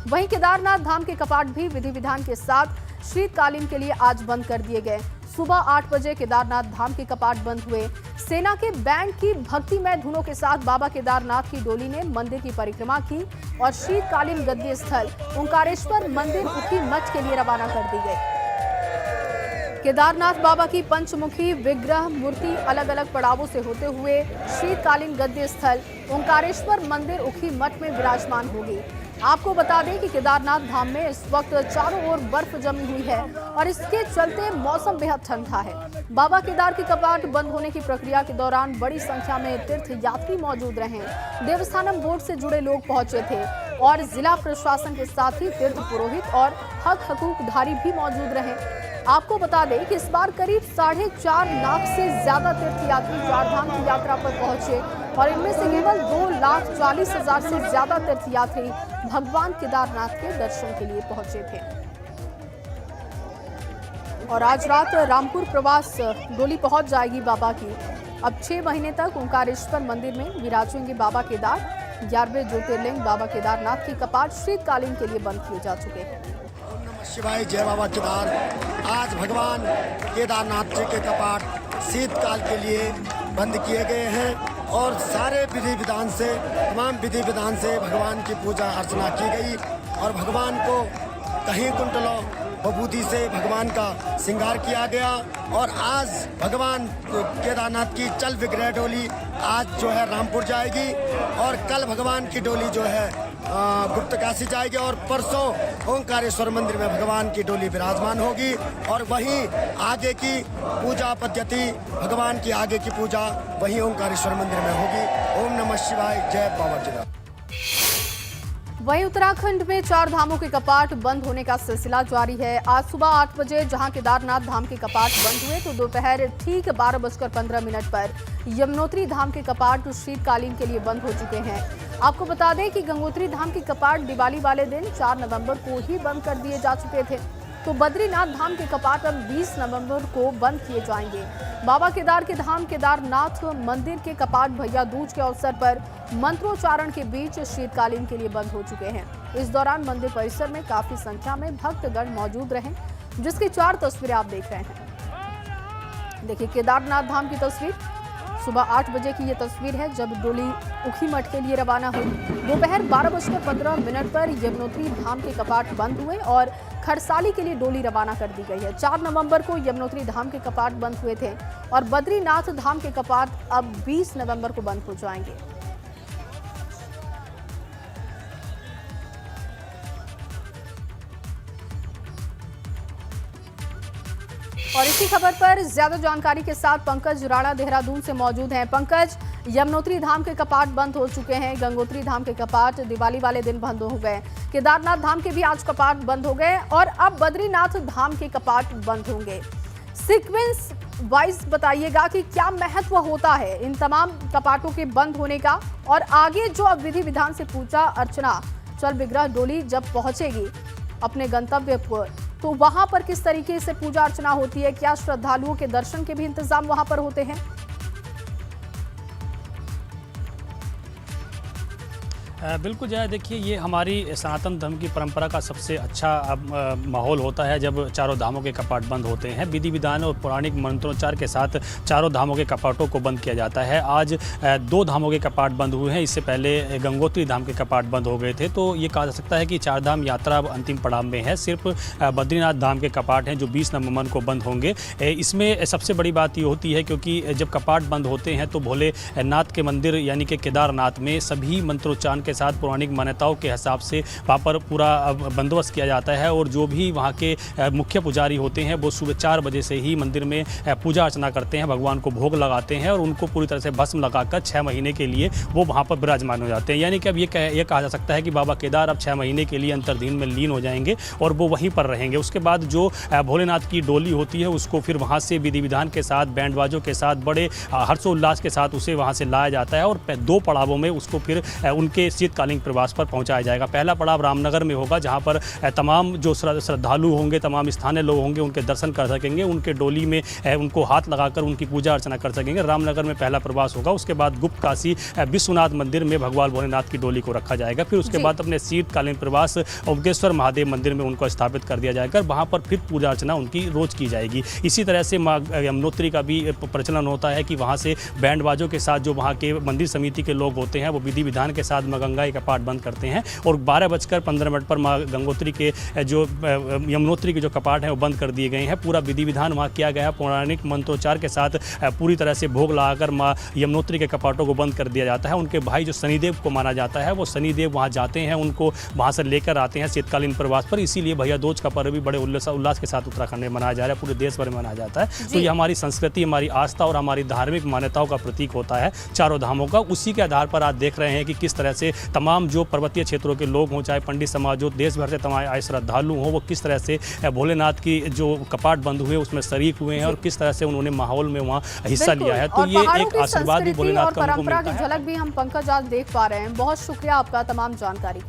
वहीं केदारनाथ धाम के कपाट भी विधि विधान के साथ शीतकालीन के लिए आज बंद कर दिए गए। सुबह 8 बजे केदारनाथ धाम के कपाट बंद हुए। सेना के बैंड की भक्तिमय धुनों के साथ बाबा केदारनाथ की डोली ने मंदिर की परिक्रमा की और शीतकालीन गद्दी स्थल ओंकारेश्वर मंदिर उखी मठ के लिए रवाना कर दी गई। केदारनाथ बाबा की पंचमुखी विग्रह मूर्ति अलग अलग पड़ावों से होते हुए शीतकालीन गद्दी स्थल ओंकारेश्वर मंदिर उखी मठ में विराजमान होगी। आपको बता दें कि केदारनाथ धाम में इस वक्त चारों ओर बर्फ जमी हुई है और इसके चलते मौसम बेहद ठंडा है। बाबा केदार के कपाट बंद होने की प्रक्रिया के दौरान बड़ी संख्या में तीर्थ यात्री मौजूद रहे। देवस्थानम बोर्ड से जुड़े लोग पहुंचे थे और जिला प्रशासन के साथ ही तीर्थ पुरोहित और हक हकूकधारी भी मौजूद रहे। आपको बता दें कि इस बार करीब 4.5 लाख से ज्यादा तीर्थयात्री चारधाम की यात्रा पर पहुंचे और इनमें से केवल 2,40,000 से ज्यादा तीर्थयात्री भगवान केदारनाथ के दर्शन के लिए पहुंचे थे। और आज रात रामपुर प्रवास डोली पहुंच जाएगी बाबा की। अब 6 महीने तक ओंकारेश्वर मंदिर में विराजेंगे बाबा केदार। 11वें ज्योतिर्लिंग बाबा केदारनाथ के कपाट शीतकालीन के लिए बंद किए जा चुके हैं। शिवाय जय बाबा केदार। आज भगवान केदारनाथ जी के कपाट शीतकाल के लिए बंद किए गए हैं और सारे विधि विधान से तमाम विधि विधान से भगवान की पूजा अर्चना की गई और भगवान को कहीं कुंटलों बबूती से भगवान का श्रृंगार किया गया। और आज भगवान केदारनाथ की चल विग्रह डोली आज जो है रामपुर जाएगी और कल भगवान की डोली जो है गुप्तकाशी जाएगी और परसों ओंकारेश्वर मंदिर में भगवान की डोली विराजमान होगी और वहीं आगे की पूजा पद्धति भगवान की आगे की पूजा वहीं ओंकारेश्वर मंदिर में होगी। ओम नमः शिवाय, जय बाबा केदार। वहीं उत्तराखंड में 4 धामों के कपाट बंद होने का सिलसिला जारी है। आज सुबह 8 बजे जहां केदारनाथ धाम के कपाट बंद हुए तो दोपहर ठीक 12:15 पर यमुनोत्री धाम के कपाट शीतकालीन के लिए बंद हो चुके हैं। आपको बता दें कि गंगोत्री धाम के कपाट दिवाली वाले दिन 4 नवंबर को ही बंद कर दिए जा चुके थे, तो बद्रीनाथ धाम के कपाट अब 20 नवंबर को बंद किए जाएंगे। बाबा केदार के धाम केदारनाथ मंदिर के कपाट भैया दूज के अवसर पर मंत्रोच्चारण के बीच शीतकालीन के लिए बंद हो चुके हैं। इस दौरान मंदिर परिसर में काफी संख्या में भक्तगण मौजूद रहे, जिसकी 4 तस्वीरें आप देख रहे हैं। देखिए केदारनाथ धाम की तस्वीर, सुबह 8 बजे की ये तस्वीर है जब डोली उखी मठ के लिए रवाना हुई। दोपहर 12:15 पर यमुनोत्री धाम के कपाट बंद हुए और खरसाली के लिए डोली रवाना कर दी गई है। 4 नवंबर को यमुनोत्री धाम के कपाट बंद हुए थे और बद्रीनाथ धाम के कपाट अब 20 नवंबर को बंद हो जाएंगे। और इसी खबर पर ज्यादा जानकारी के साथ पंकज राणा देहरादून से मौजूद हैं। पंकज, यमुनोत्री धाम के कपाट बंद हो चुके हैं, गंगोत्री धाम के कपाट दिवाली वाले दिन बंद हो गए, केदारनाथ धाम के भी आज कपाट बंद हो गए और अब बद्रीनाथ धाम के कपाट बंद होंगे। सीक्वेंस वाइज बताइएगा कि क्या महत्व होता है इन तमाम कपाटों के बंद होने का और आगे जो अब विधि विधान से पूजा अर्चना चल विग्रह डोली जब पहुंचेगी अपने गंतव्य पर तो वहां पर किस तरीके से पूजा अर्चना होती है? क्या श्रद्धालुओं के दर्शन के भी इंतजाम वहां पर होते हैं? बिल्कुल जय, देखिए ये हमारी सनातन धर्म की परंपरा का सबसे अच्छा माहौल होता है जब चारों धामों के कपाट बंद होते हैं। विधि विधान और पौराणिक मंत्रोच्चार के साथ चारों धामों के कपाटों को बंद किया जाता है। आज 2 धामों के कपाट बंद हुए हैं, इससे पहले गंगोत्री धाम के कपाट बंद हो गए थे। तो ये कहा जा सकता है कि 4 धाम यात्रा अब अंतिम पड़ाव में है। सिर्फ बद्रीनाथ धाम के कपाट हैं जो 20 नवंबर को बंद होंगे। इसमें सबसे बड़ी बात ये होती है क्योंकि जब कपाट बंद होते हैं तो भोलेनाथ के मंदिर यानी कि केदारनाथ में सभी मंत्रोच्चारण के साथ पौराणिक मान्यताओं के हिसाब से वहाँ पर पूरा बंदोबस्त किया जाता है और जो भी वहाँ के मुख्य पुजारी होते हैं वो सुबह 4 बजे से ही मंदिर में पूजा अर्चना करते हैं, भगवान को भोग लगाते हैं और उनको पूरी तरह से भस्म लगाकर 6 महीने के लिए वो वहाँ पर विराजमान हो जाते हैं। यानी कि अब ये कहा जा सकता है कि बाबा केदार अब 6 महीने के लिए अंतर्धीन में लीन हो जाएंगे और वो वहीं पर रहेंगे। उसके बाद जो भोलेनाथ की डोली होती है उसको फिर वहाँ से विधि विधान के साथ बैंड बाजों के साथ बड़े हर्षोल्लास के साथ उसे वहाँ से लाया जाता है और 2 पड़ावों में उसको फिर उनके शीतकालीन प्रवास पर पहुंचाया जाएगा। पहला पड़ाव रामनगर में होगा, जहां पर तमाम जो श्रद्धालु होंगे, तमाम स्थानीय लोग होंगे, उनके दर्शन कर सकेंगे, उनके डोली में उनको हाथ लगाकर उनकी पूजा अर्चना कर सकेंगे। रामनगर में पहला प्रवास होगा। उसके बाद गुप्त काशी विश्वनाथ मंदिर में भगवान भोलेनाथ की डोली को रखा जाएगा। फिर उसके बाद अपने शीतकालीन प्रवास ओमकेश्वर महादेव मंदिर में उनको स्थापित कर दिया जाएगा। वहाँ पर फिर पूजा अर्चना उनकी रोज की जाएगी। इसी तरह से माँ यमुनोत्री का भी प्रचलन होता है कि वहाँ से बैंड बाजों के साथ जो वहाँ के मंदिर समिति के लोग होते हैं वो विधि विधान के साथ माँ गंगा का कपाट बंद करते हैं और 12:15 पर माँ गंगोत्री के जो यमुनोत्री के जो कपाट हैं वो बंद कर दिए गए हैं। पूरा विधि विधान वहाँ किया गया है। पौराणिक मंत्रोच्चार के साथ पूरी तरह से भोग लगाकर माँ यमुनोत्री के कपाटों को बंद कर दिया जाता है। उनके भाई जो शनिदेव को माना जाता है वो शनिदेव वहाँ जाते हैं, उनको वहाँ से लेकर आते हैं शीतकालीन प्रवास पर। इसीलिए भैया दूज का पर्व भी बड़े उल्लास के साथ उत्तराखंड में मनाया जा रहा है, पूरे देश भर में मनाया जाता है। तो ये हमारी संस्कृति, हमारी आस्था और हमारी धार्मिक मान्यताओं का प्रतीक होता है चारों धामों का। उसी के आधार पर आज देख रहे हैं कि किस तरह से तमाम जो पर्वतीय क्षेत्रों के लोग हों, चाहे पंडित समाज हो, देश भर से तमाम आए श्रद्धालु हों, वो किस तरह से भोलेनाथ की जो कपाट बंद हुए उसमें शरीक हुए हैं और किस तरह से उन्होंने माहौल में वहाँ हिस्सा लिया है। तो ये एक आशीर्वाद भी भोलेनाथ का उनको मिलता है। झलक भी हम पंकज आज देख पा रहे हैं। बहुत शुक्रिया आपका तमाम जानकारी के